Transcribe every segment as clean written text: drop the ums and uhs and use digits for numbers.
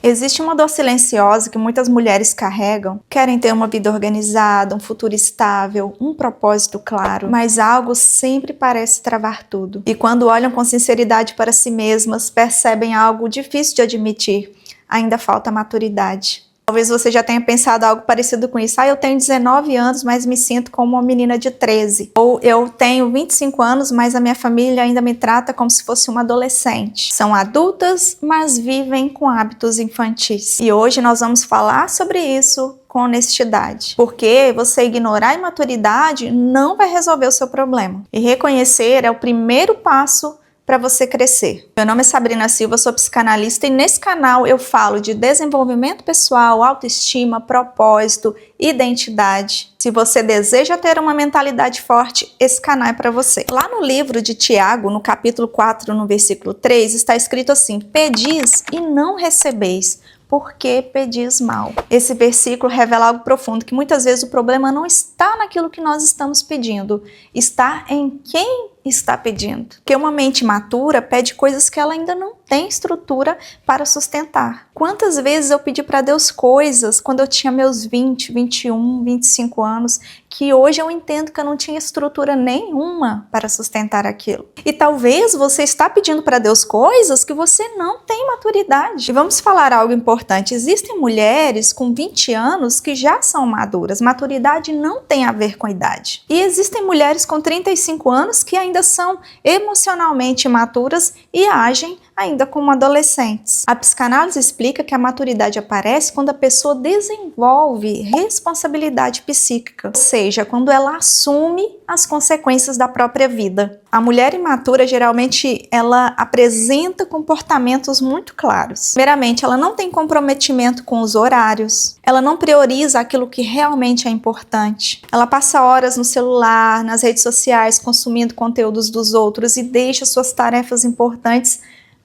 Existe uma dor silenciosa que muitas mulheres carregam. Querem ter uma vida organizada, um futuro estável, um propósito claro, mas algo sempre parece travar tudo. E quando olham com sinceridade para si mesmas, percebem algo difícil de admitir. Ainda falta maturidade. Talvez você já tenha pensado algo parecido com isso. Eu tenho 19 anos, mas me sinto como uma menina de 13. Ou eu tenho 25 anos, mas a minha família ainda me trata como se fosse uma adolescente. São adultas, mas vivem com hábitos infantis. E hoje nós vamos falar sobre isso com honestidade. Porque você ignorar a imaturidade não vai resolver o seu problema. E reconhecer é o primeiro passo para você crescer. Meu nome é Sabrina Silva, sou psicanalista e nesse canal eu falo de desenvolvimento pessoal, autoestima, propósito, identidade. Se você deseja ter uma mentalidade forte, esse canal é para você. Lá no livro de Tiago, no capítulo 4, no versículo 3, está escrito assim: pedis e não recebeis, porque pedis mal. Esse versículo revela algo profundo, que muitas vezes o problema não está naquilo que nós estamos pedindo, está em quem está pedindo. Porque uma mente matura pede coisas que ela ainda não tem estrutura para sustentar. Quantas vezes eu pedi para Deus coisas quando eu tinha meus 20, 21, 25 anos, que hoje eu entendo que eu não tinha estrutura nenhuma para sustentar aquilo. E talvez você está pedindo para Deus coisas que você não tem maturidade. E vamos falar algo importante. Existem mulheres com 20 anos que já são maduras. Maturidade não tem a ver com a idade. E existem mulheres com 35 anos que ainda são emocionalmente imaturas e agem ainda como adolescentes. A psicanálise explica que a maturidade aparece quando a pessoa desenvolve responsabilidade psíquica, ou seja, quando ela assume as consequências da própria vida. A mulher imatura, geralmente, ela apresenta comportamentos muito claros. Primeiramente, ela não tem comprometimento com os horários, ela não prioriza aquilo que realmente é importante, ela passa horas no celular, nas redes sociais, consumindo conteúdos dos outros e deixa suas tarefas importantes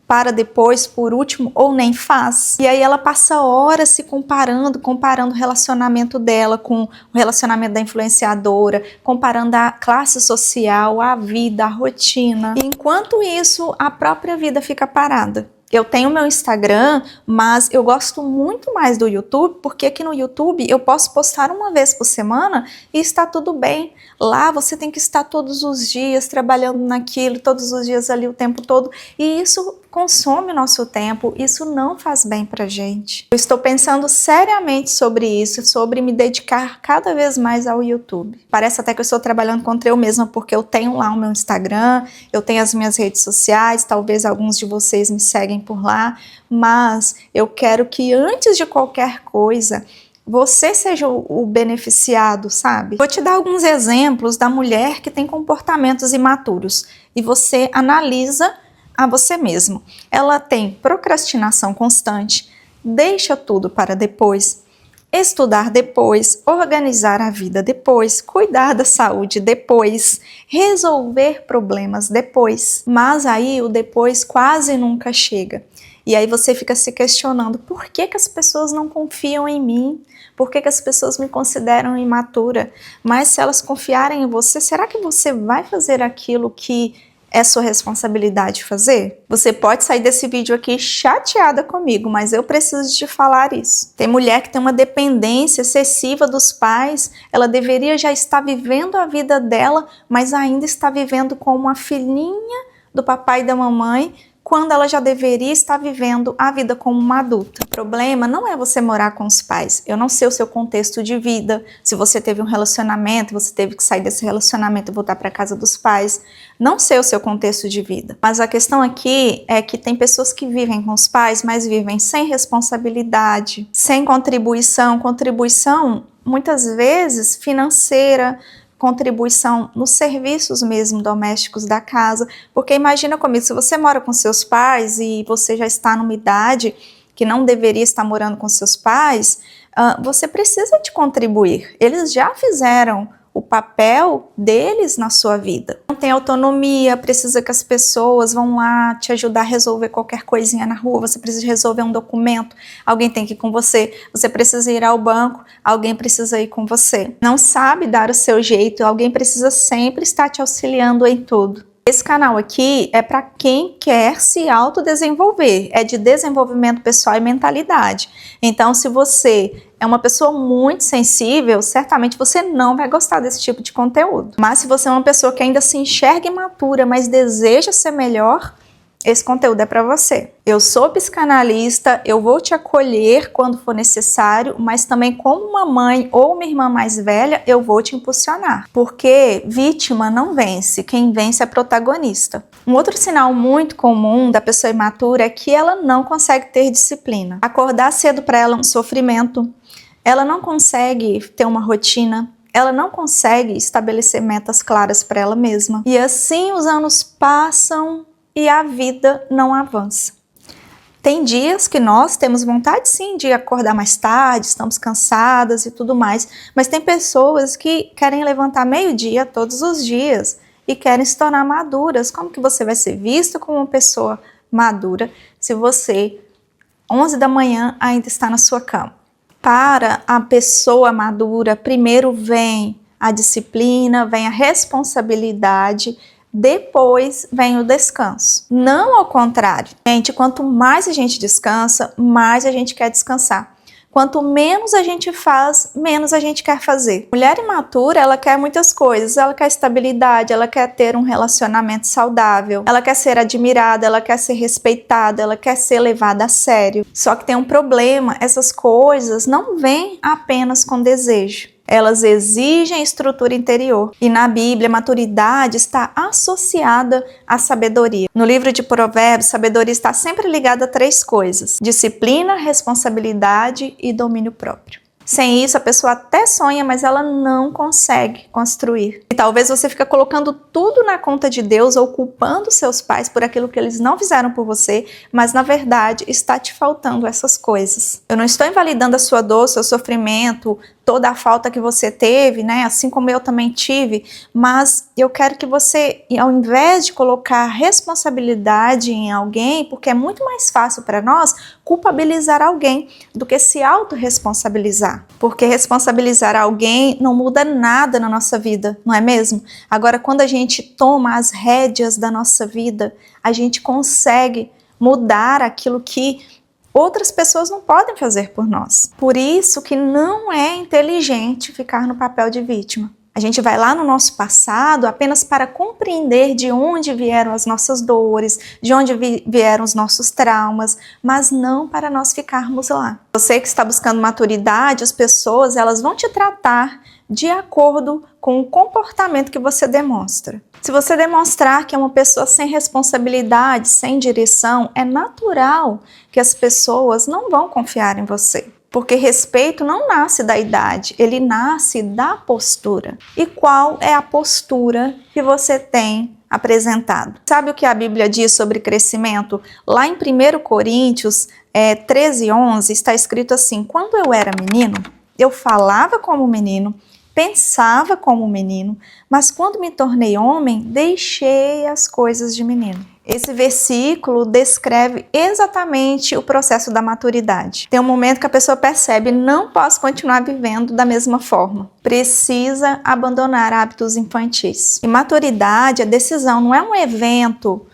para depois, por último, ou nem faz. E aí ela passa horas se comparando o relacionamento dela com o relacionamento da influenciadora, comparando a classe social, a vida, a rotina. E enquanto isso, a própria vida fica parada. Eu tenho meu Instagram, mas eu gosto muito mais do YouTube, porque aqui no YouTube eu posso postar uma vez por semana e está tudo bem. Lá você tem que estar todos os dias trabalhando naquilo, todos os dias ali o tempo todo, e isso consome o nosso tempo, isso não faz bem pra gente. Eu estou pensando seriamente sobre isso, sobre me dedicar cada vez mais ao YouTube. Parece até que eu estou trabalhando contra eu mesma, porque eu tenho lá o meu Instagram, eu tenho as minhas redes sociais, talvez alguns de vocês me seguem por lá, mas eu quero que antes de qualquer coisa, você seja o beneficiado, sabe? Vou te dar alguns exemplos da mulher que tem comportamentos imaturos e você analisa a você mesmo. Ela tem procrastinação constante, deixa tudo para depois, estudar depois, organizar a vida depois, cuidar da saúde depois, resolver problemas depois. Mas aí o depois quase nunca chega. E aí você fica se questionando, por que as pessoas não confiam em mim? Por que as pessoas me consideram imatura? Mas se elas confiarem em você, será que você vai fazer aquilo que é sua responsabilidade fazer? Você pode sair desse vídeo aqui chateada comigo, mas eu preciso te falar isso. Tem mulher que tem uma dependência excessiva dos pais, ela deveria já estar vivendo a vida dela, mas ainda está vivendo como uma filhinha do papai e da mamãe, quando ela já deveria estar vivendo a vida como uma adulta. O problema não é você morar com os pais. Eu não sei o seu contexto de vida, se você teve um relacionamento, você teve que sair desse relacionamento e voltar para a casa dos pais. Não sei o seu contexto de vida. Mas a questão aqui é que tem pessoas que vivem com os pais, mas vivem sem responsabilidade, sem contribuição muitas vezes financeira, contribuição nos serviços mesmo domésticos da casa, porque imagina comigo, se você mora com seus pais e você já está numa idade que não deveria estar morando com seus pais, você precisa de contribuir, eles já fizeram o papel deles na sua vida. Não tem autonomia, precisa que as pessoas vão lá te ajudar a resolver qualquer coisinha na rua, você precisa resolver um documento, alguém tem que ir com você, você precisa ir ao banco, alguém precisa ir com você. Não sabe dar o seu jeito, alguém precisa sempre estar te auxiliando em tudo. esse canal aqui é para quem quer se autodesenvolver, é de desenvolvimento pessoal e mentalidade. Então, se você é uma pessoa muito sensível, certamente você não vai gostar desse tipo de conteúdo. Mas se você é uma pessoa que ainda se enxerga imatura, mas deseja ser melhor, esse conteúdo é para você. Eu sou psicanalista, eu vou te acolher quando for necessário, mas também como uma mãe ou uma irmã mais velha, eu vou te impulsionar. Porque vítima não vence, quem vence é protagonista. Um outro sinal muito comum da pessoa imatura é que ela não consegue ter disciplina. Acordar cedo para ela é um sofrimento, ela não consegue ter uma rotina, ela não consegue estabelecer metas claras para ela mesma. E assim os anos passam e a vida não avança. Tem dias que nós temos vontade sim de acordar mais tarde, estamos cansadas e tudo mais, mas tem pessoas que querem levantar meio-dia todos os dias e querem se tornar maduras. Como que você vai ser vista como uma pessoa madura se você, 11 da manhã, ainda está na sua cama? Para a pessoa madura, primeiro vem a disciplina, vem a responsabilidade, depois vem o descanso. Não ao contrário. Gente, quanto mais a gente descansa, mais a gente quer descansar. Quanto menos a gente faz, menos a gente quer fazer. Mulher imatura, ela quer muitas coisas. Ela quer estabilidade, ela quer ter um relacionamento saudável, ela quer ser admirada, ela quer ser respeitada, ela quer ser levada a sério. Só que tem um problema, essas coisas não vêm apenas com desejo. Elas exigem estrutura interior. E na Bíblia, a maturidade está associada à sabedoria. No livro de Provérbios, sabedoria está sempre ligada a 3 coisas: disciplina, responsabilidade e domínio próprio. Sem isso, a pessoa até sonha, mas ela não consegue construir. E talvez você fique colocando tudo na conta de Deus ou culpando seus pais por aquilo que eles não fizeram por você, mas na verdade está te faltando essas coisas. Eu não estou invalidando a sua dor, seu sofrimento, toda a falta que você teve, né? Assim como eu também tive, mas eu quero que você, ao invés de colocar responsabilidade em alguém, porque é muito mais fácil para nós culpabilizar alguém do que se autorresponsabilizar. Porque responsabilizar alguém não muda nada na nossa vida, não é mesmo? Agora, quando a gente toma as rédeas da nossa vida, a gente consegue mudar aquilo que outras pessoas não podem fazer por nós. Por isso que não é inteligente ficar no papel de vítima. A gente vai lá no nosso passado apenas para compreender de onde vieram as nossas dores, de onde vieram os nossos traumas, mas não para nós ficarmos lá. Você que está buscando maturidade, as pessoas elas vão te tratar de acordo com o comportamento que você demonstra. Se você demonstrar que é uma pessoa sem responsabilidade, sem direção, é natural que as pessoas não vão confiar em você. Porque respeito não nasce da idade, ele nasce da postura. E qual é a postura que você tem apresentado? Sabe o que a Bíblia diz sobre crescimento? Lá em 1 Coríntios 13:11 está escrito assim: quando eu era menino, eu falava como menino, pensava como menino, mas quando me tornei homem, deixei as coisas de menino. Esse versículo descreve exatamente o processo da maturidade. Tem um momento que a pessoa percebe: não posso continuar vivendo da mesma forma. Precisa abandonar hábitos infantis. E maturidade é decisão, não é um evento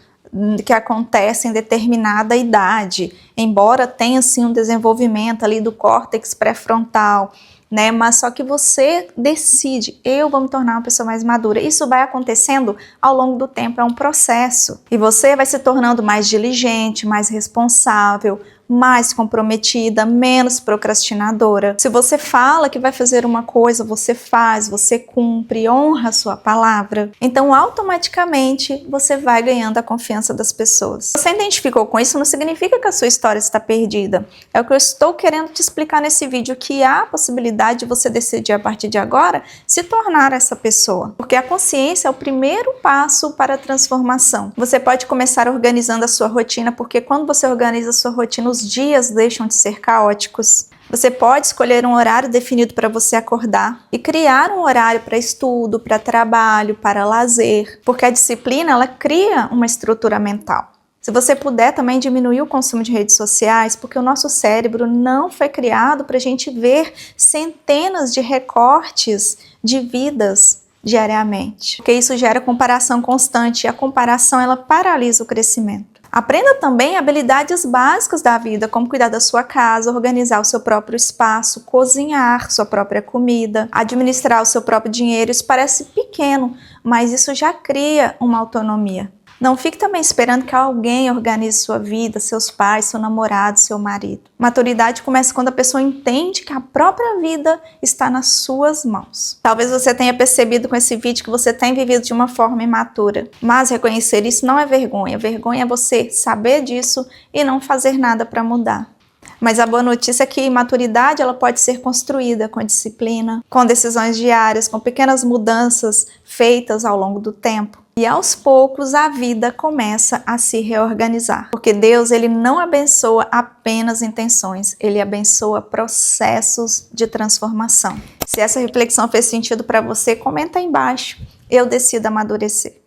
que acontece em determinada idade, embora tenha sim um desenvolvimento ali do córtex pré-frontal, né? Mas só que você decide: eu vou me tornar uma pessoa mais madura. Isso vai acontecendo ao longo do tempo, é um processo. E você vai se tornando mais diligente, mais responsável, mais comprometida, menos procrastinadora. Se você fala que vai fazer uma coisa, você faz, você cumpre, honra a sua palavra. Então, automaticamente, você vai ganhando a confiança das pessoas. Você identificou com isso, não significa que a sua história está perdida. É o que eu estou querendo te explicar nesse vídeo, que há a possibilidade de você decidir a partir de agora se tornar essa pessoa. Porque a consciência é o primeiro passo para a transformação. Você pode começar organizando a sua rotina, porque quando você organiza a sua rotina, os dias deixam de ser caóticos. Você pode escolher um horário definido para você acordar e criar um horário para estudo, para trabalho, para lazer, porque a disciplina ela cria uma estrutura mental. Se você puder também diminuir o consumo de redes sociais, porque o nosso cérebro não foi criado para a gente ver centenas de recortes de vidas diariamente, porque isso gera comparação constante e a comparação ela paralisa o crescimento. Aprenda também habilidades básicas da vida, como cuidar da sua casa, organizar o seu próprio espaço, cozinhar sua própria comida, administrar o seu próprio dinheiro. Isso parece pequeno, mas isso já cria uma autonomia. Não fique também esperando que alguém organize sua vida, seus pais, seu namorado, seu marido. Maturidade começa quando a pessoa entende que a própria vida está nas suas mãos. Talvez você tenha percebido com esse vídeo que você tem vivido de uma forma imatura, mas reconhecer isso não é vergonha. Vergonha é você saber disso e não fazer nada para mudar. Mas a boa notícia é que a maturidade ela pode ser construída com disciplina, com decisões diárias, com pequenas mudanças feitas ao longo do tempo. E aos poucos a vida começa a se reorganizar. Porque Deus ele não abençoa apenas intenções, Ele abençoa processos de transformação. Se essa reflexão fez sentido para você, comenta aí embaixo. Eu decido amadurecer.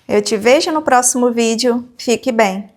Eu te vejo no próximo vídeo. Fique bem.